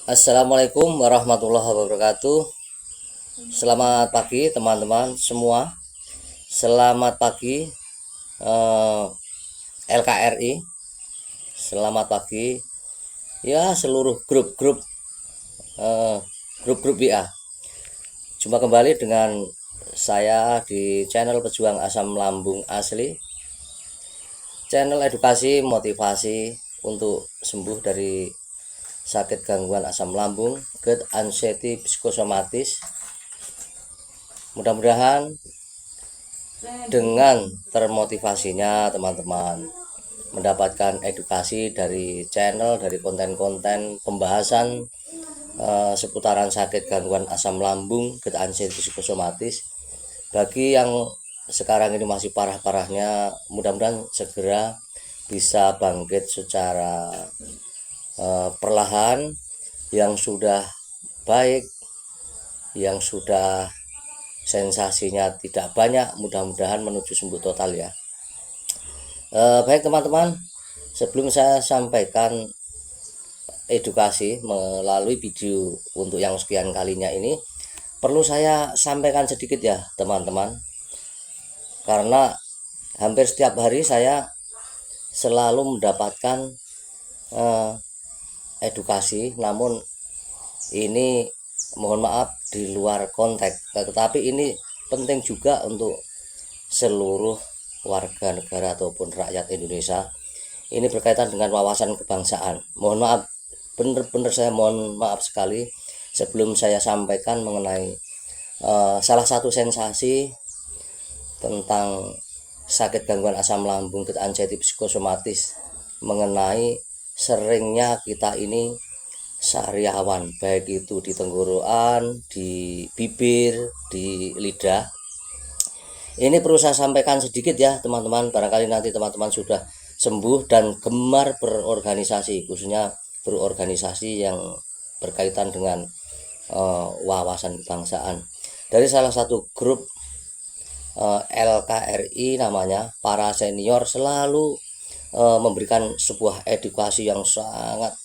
Assalamualaikum warahmatullahi wabarakatuh. Selamat pagi teman-teman semua. Selamat pagi eh, LKRI. Selamat pagi ya seluruh grup-grup eh, grup-grup WA. Jumpa kembali dengan saya di channel Pejuang Asam Lambung Asli. Channel edukasi motivasi untuk sembuh dari sakit gangguan asam lambung, GERD, anxiety, psikosomatis. Mudah-mudahan dengan termotivasinya teman-teman mendapatkan edukasi dari channel, dari konten-konten pembahasan seputaran sakit gangguan asam lambung, GERD, anxiety, psikosomatis. Bagi yang sekarang ini masih parah-parahnya, mudah-mudahan segera bisa bangkit secara perlahan. Yang sudah baik, yang sudah sensasinya tidak banyak, mudah-mudahan menuju sembuh total ya. Baik teman-teman, sebelum saya sampaikan edukasi melalui video untuk yang sekian kalinya ini, perlu saya sampaikan sedikit ya teman-teman, karena hampir setiap hari saya selalu mendapatkan edukasi, namun ini mohon maaf di luar konteks, tetapi ini penting juga untuk seluruh warga negara ataupun rakyat Indonesia. Ini berkaitan dengan wawasan kebangsaan. Mohon maaf, benar-benar saya mohon maaf sekali sebelum saya sampaikan mengenai salah satu sensasi tentang sakit gangguan asam lambung, GERD, anxiety, psikosomatis, mengenai seringnya kita ini sariawan, baik itu di tenggorokan, di bibir, di lidah. Ini perlu saya sampaikan sedikit ya teman-teman, barangkali nanti teman-teman sudah sembuh dan gemar berorganisasi, khususnya berorganisasi yang berkaitan dengan wawasan kebangsaan. Dari salah satu grup LKRI namanya, para senior selalu memberikan sebuah edukasi yang sangat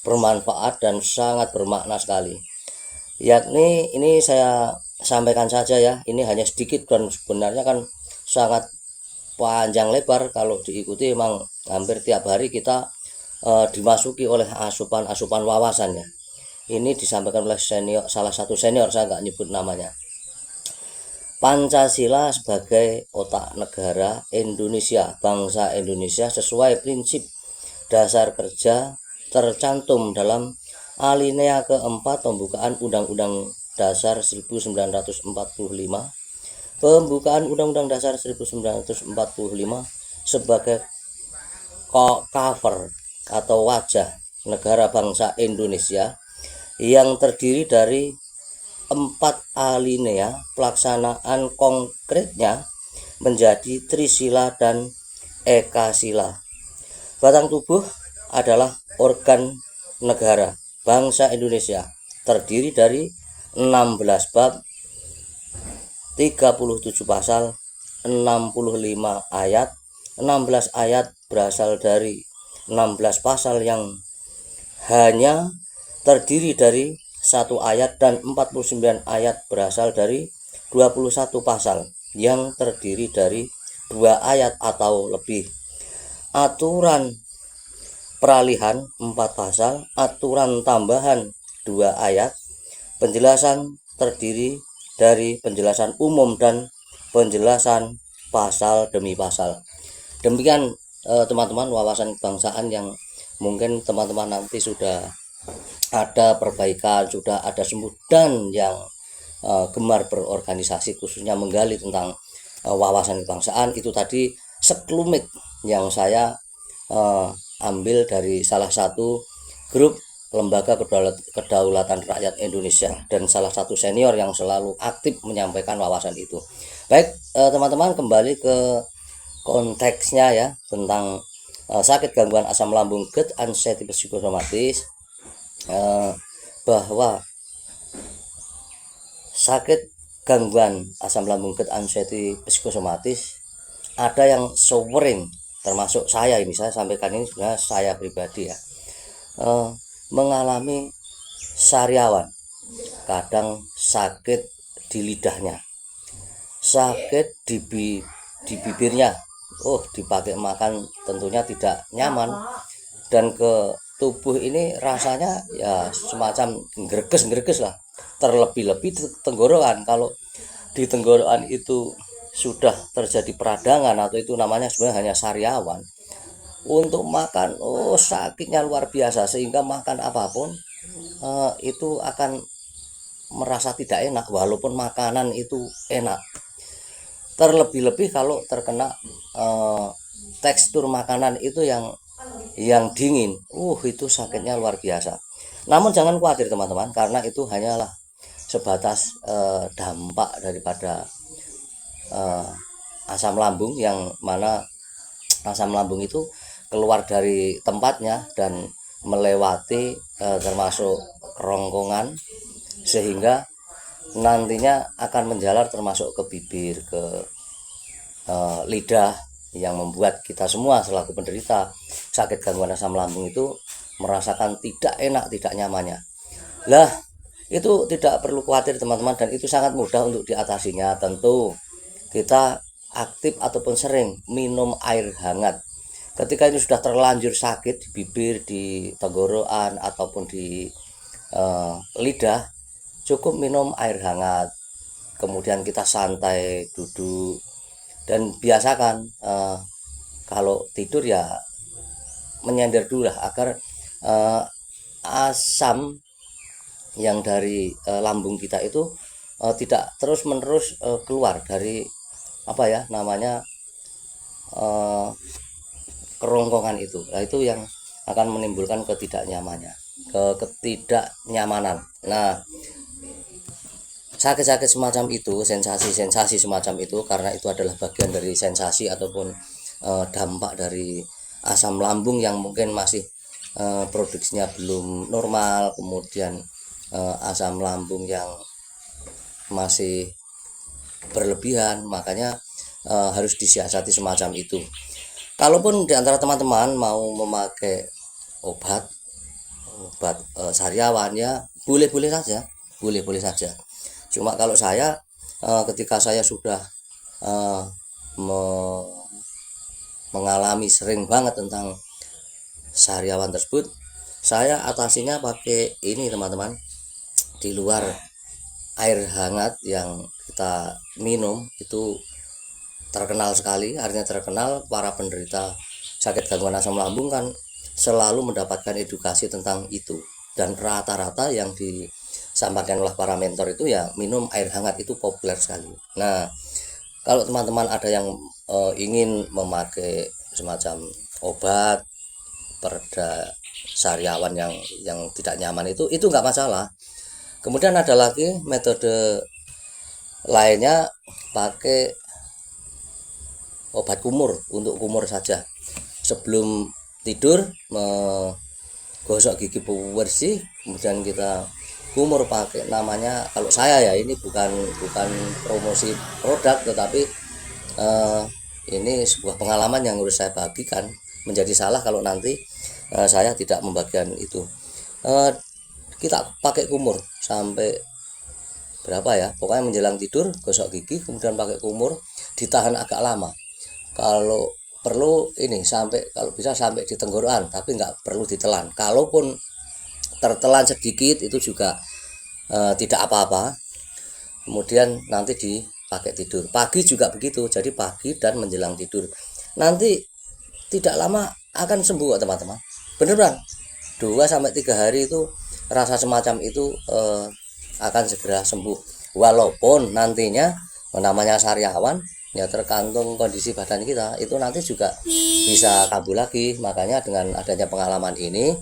bermanfaat dan sangat bermakna sekali. Yakni ini saya sampaikan saja ya, ini hanya sedikit dan sebenarnya kan sangat panjang lebar. Kalau diikuti memang hampir tiap hari kita dimasuki oleh asupan-asupan wawasan ya. Ini disampaikan oleh senior, salah satu senior, saya nggak nyebut namanya. Pancasila sebagai otak negara Indonesia, bangsa Indonesia, sesuai prinsip dasar kerja tercantum dalam alinea keempat pembukaan Undang-Undang Dasar 1945, pembukaan Undang-Undang Dasar 1945 sebagai cover atau wajah negara bangsa Indonesia yang terdiri dari 4 alinea, pelaksanaan konkretnya menjadi Trisila dan Ekasila. Batang tubuh adalah organ negara bangsa Indonesia, terdiri dari 16 bab, 37 pasal, 65 ayat. 16 ayat berasal dari 16 pasal yang hanya terdiri dari 1 ayat, dan 49 ayat berasal dari 21 pasal yang terdiri dari 2 ayat atau lebih. Aturan peralihan 4 pasal, aturan tambahan 2 ayat. Penjelasan terdiri dari penjelasan umum dan penjelasan pasal demi pasal. Demikian teman-teman wawasan kebangsaan yang mungkin teman-teman nanti sudah ada perbaikan, sudah ada sembuh, dan yang gemar berorganisasi khususnya menggali tentang wawasan kebangsaan, itu tadi sekelumit yang saya ambil dari salah satu grup lembaga kedaulatan rakyat Indonesia dan salah satu senior yang selalu aktif menyampaikan wawasan itu. Baik teman-teman, kembali ke konteksnya ya, tentang sakit gangguan asam lambung, GERD, anxiety, psikosomatis. Bahwa sakit gangguan asam lambung, GERD, anxiety, psikosomatis ada yang sering, termasuk saya ini, saya sampaikan ini sebenarnya saya pribadi ya, mengalami sariawan, kadang sakit di lidahnya, sakit di bibirnya, dipakai makan tentunya tidak nyaman, dan ke tubuh ini rasanya ya semacam greges lah, terlebih-lebih di tenggorokan. Kalau di tenggorokan itu sudah terjadi peradangan atau itu namanya sebenarnya hanya sariawan, untuk makan sakitnya luar biasa, sehingga makan apapun itu akan merasa tidak enak walaupun makanan itu enak. Terlebih-lebih kalau terkena tekstur makanan itu yang dingin, itu sakitnya luar biasa. Namun jangan khawatir teman-teman, karena itu hanyalah sebatas dampak daripada asam lambung, yang mana asam lambung itu keluar dari tempatnya dan melewati termasuk kerongkongan, sehingga nantinya akan menjalar termasuk ke bibir, ke lidah, yang membuat kita semua selaku penderita sakit gangguan asam lambung itu merasakan tidak enak, tidak nyamannya. Lah, itu tidak perlu khawatir teman-teman, dan itu sangat mudah untuk diatasinya. Tentu kita aktif ataupun sering minum air hangat. Ketika ini sudah terlanjur sakit di bibir, di tenggorokan ataupun di lidah, cukup minum air hangat, kemudian kita santai duduk, dan biasakan kalau tidur ya menyender dulu lah, agar asam yang dari lambung kita itu tidak terus menerus keluar dari apa ya namanya kerongkongan itu. Nah, itu yang akan menimbulkan ketidaknyamanan. Nah, sakit-sakit semacam itu, sensasi-sensasi semacam itu, karena itu adalah bagian dari sensasi ataupun dampak dari asam lambung yang mungkin masih produksinya belum normal, kemudian asam lambung yang masih berlebihan, makanya harus disiasati semacam itu. Kalaupun di antara teman-teman mau memakai obat sariawan, ya boleh-boleh saja. Cuma kalau saya ketika saya sudah mengalami sering banget tentang sariawan tersebut, saya atasinya pakai ini teman-teman. Di luar air hangat yang kita minum itu terkenal sekali, artinya terkenal, para penderita sakit gangguan asam lambung kan selalu mendapatkan edukasi tentang itu, dan rata-rata yang disampaikan oleh para mentor itu ya minum air hangat itu populer sekali. Nah, kalau teman-teman ada yang ingin memakai semacam obat pereda sariawan yang tidak nyaman, itu nggak masalah. Kemudian ada lagi metode lainnya, pakai obat kumur untuk kumur saja. Sebelum tidur menggosok gigi bersih, kemudian kita kumur pakai, namanya, kalau saya ya, ini bukan promosi produk, tetapi ini sebuah pengalaman yang harus saya bagikan. Menjadi salah kalau nanti saya tidak membagikan itu. Kita pakai kumur sampai berapa ya, pokoknya menjelang tidur gosok gigi, kemudian pakai kumur, ditahan agak lama. Kalau perlu ini kalau bisa sampai di tenggorokan, tapi nggak perlu ditelan. Kalaupun tertelan sedikit itu juga tidak apa-apa. Kemudian nanti dipakai tidur. Pagi juga begitu, jadi pagi dan menjelang tidur. Nanti tidak lama akan sembuh teman-teman. Beneran, 2-3 hari itu rasa semacam itu akan segera sembuh. Walaupun nantinya namanya sariawan ya tergantung kondisi badan kita, itu nanti juga bisa kambuh lagi. Makanya dengan adanya pengalaman ini,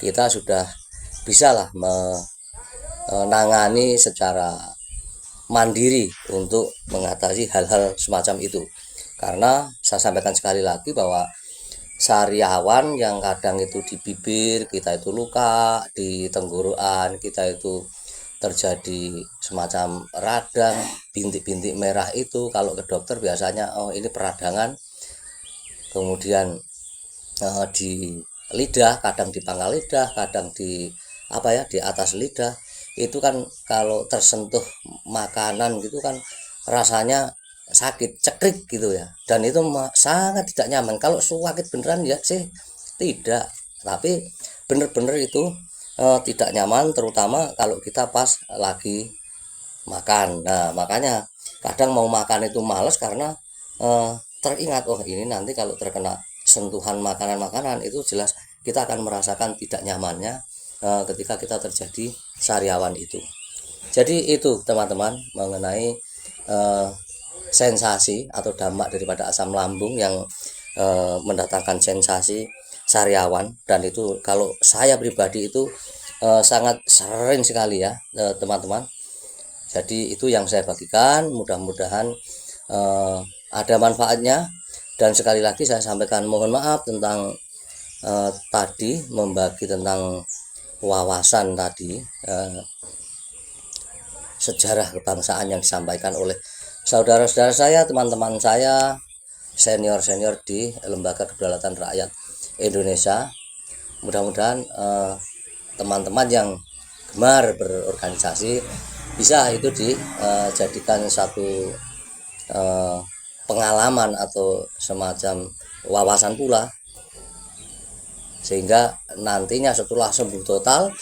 kita sudah bisalah menangani secara mandiri untuk mengatasi hal-hal semacam itu. Karena saya sampaikan sekali lagi bahwa sariawan yang kadang itu di bibir kita itu luka, di tenggorokan kita itu terjadi semacam radang, bintik-bintik merah, itu kalau ke dokter biasanya ini peradangan. Kemudian di lidah, kadang di pangkal lidah, kadang di apa ya, di atas lidah. Itu kan kalau tersentuh makanan gitu kan rasanya sakit, cekrik gitu ya. Dan itu sangat tidak nyaman. Kalau sakit beneran ya sih tidak, tapi bener-bener itu tidak nyaman, terutama kalau kita pas lagi makan. Nah, makanya kadang mau makan itu males karena teringat, oh ini nanti kalau terkena sentuhan makanan-makanan itu jelas kita akan merasakan tidak nyamannya ketika kita terjadi sariawan itu. Jadi itu teman-teman mengenai sensasi atau dampak daripada asam lambung yang mendatangkan sensasi sariawan. Dan itu kalau saya pribadi itu sangat sering sekali ya teman-teman. Jadi itu yang saya bagikan, mudah-mudahan ada manfaatnya. Dan sekali lagi saya sampaikan mohon maaf tentang tadi membagi tentang wawasan tadi, sejarah kebangsaan yang disampaikan oleh saudara-saudara saya, teman-teman saya, senior-senior di Lembaga Kedaulatan Rakyat Indonesia. Mudah-mudahan teman-teman yang gemar berorganisasi bisa itu dijadikan satu pengalaman atau semacam wawasan pula, sehingga nantinya setelah sembuh total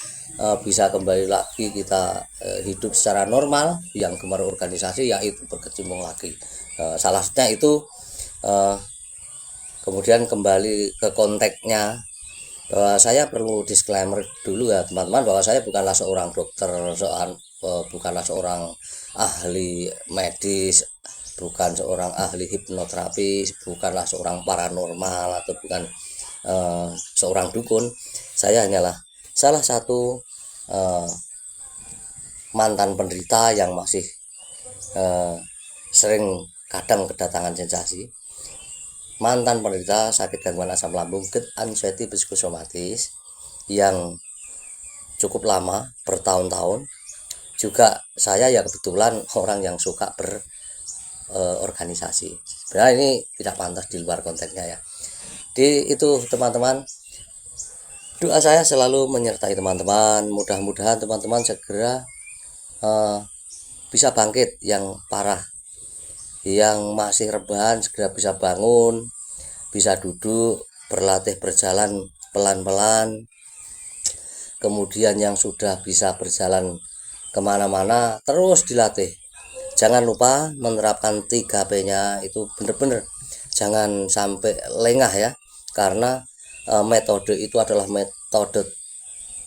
bisa kembali lagi kita hidup secara normal. Yang gemar organisasi yaitu berkecimpung lagi, salah satunya itu kemudian kembali ke konteksnya, bahwa saya perlu disclaimer dulu ya teman-teman, bahwa saya bukanlah seorang dokter, bukanlah seorang ahli medis, bukan seorang ahli hipnoterapi, bukanlah seorang paranormal, atau bukan seorang dukun. Saya hanyalah salah satu mantan penderita yang masih sering kadang kedatangan sensasi, mantan penderita sakit gangguan asam lambung GERD anxiety psikosomatis yang cukup lama, bertahun-tahun. Juga saya ya kebetulan orang yang suka berorganisasi. Sebenarnya ini tidak pantas di luar konteksnya ya. Di itu teman-teman, doa saya selalu menyertai teman-teman. Mudah-mudahan teman-teman segera bisa bangkit, yang parah, yang masih rebahan segera bisa bangun, bisa duduk, berlatih berjalan pelan-pelan. Kemudian yang sudah bisa berjalan kemana-mana terus dilatih. Jangan lupa menerapkan 3P-nya, itu benar-benar jangan sampai lengah ya, karena metode itu adalah metode,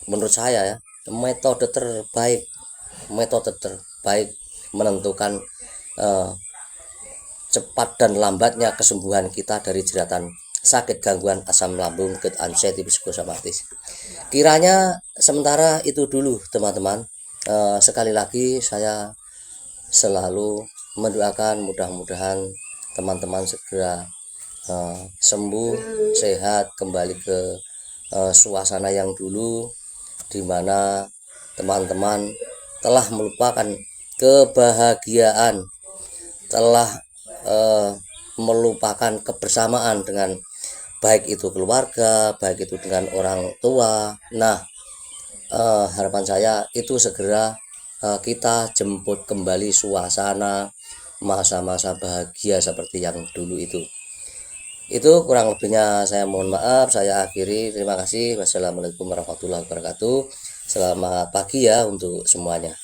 menurut saya ya, metode terbaik menentukan cepat dan lambatnya kesembuhan kita dari jeratan sakit gangguan asam lambung GERD anxiety psikosomatis. Kiranya sementara itu dulu teman-teman. Sekali lagi saya selalu mendoakan mudah-mudahan teman-teman segera sembuh, sehat, kembali ke suasana yang dulu, di mana teman-teman telah melupakan kebahagiaan, telah melupakan kebersamaan dengan baik itu keluarga, baik itu dengan orang tua. Nah, harapan saya itu segera kita jemput kembali suasana masa-masa bahagia seperti yang dulu itu. Itu kurang lebihnya saya mohon maaf, saya akhiri. Terima kasih. Wassalamualaikum warahmatullahi wabarakatuh. Selamat pagi ya untuk semuanya.